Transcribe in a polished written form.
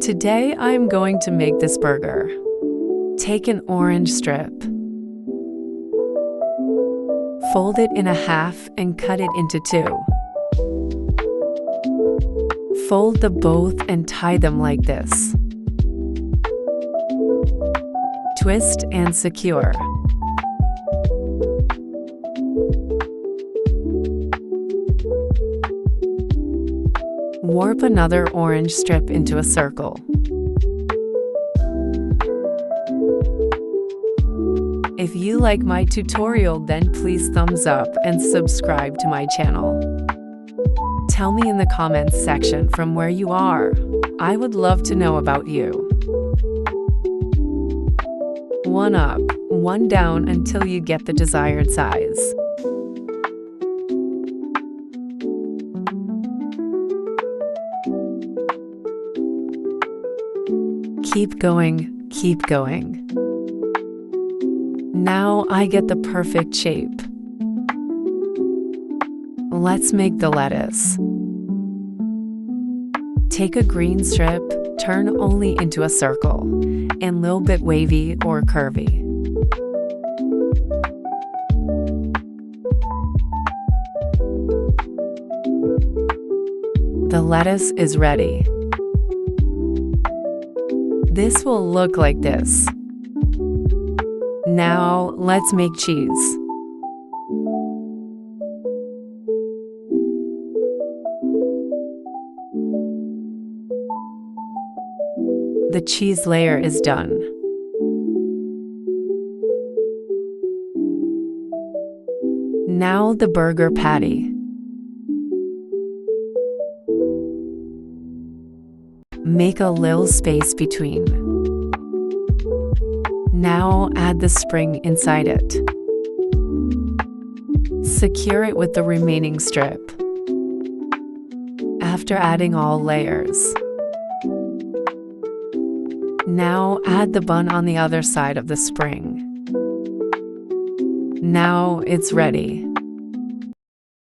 Today I'm going to make this burger. Take an orange strip. Fold it in half and cut it into two. Fold the both and tie them like this. Twist and secure. Warp another orange strip into a circle. If you like my tutorial, then please thumbs up and subscribe to my channel. Tell me in the comments section from where you are. I would love to know about you. One up, one down until you get the desired size. Keep going, keep going. Now I get the perfect shape. Let's make the lettuce. Take a green strip, turn only into a circle, and little bit wavy or curvy. The lettuce is ready. This will look like this. Now let's make cheese. The cheese layer is done. Now the burger patty. Make a little space between. Now add the spring inside it. Secure it with the remaining strip. After adding all layers. Now add the bun on the other side of the spring. Now it's ready.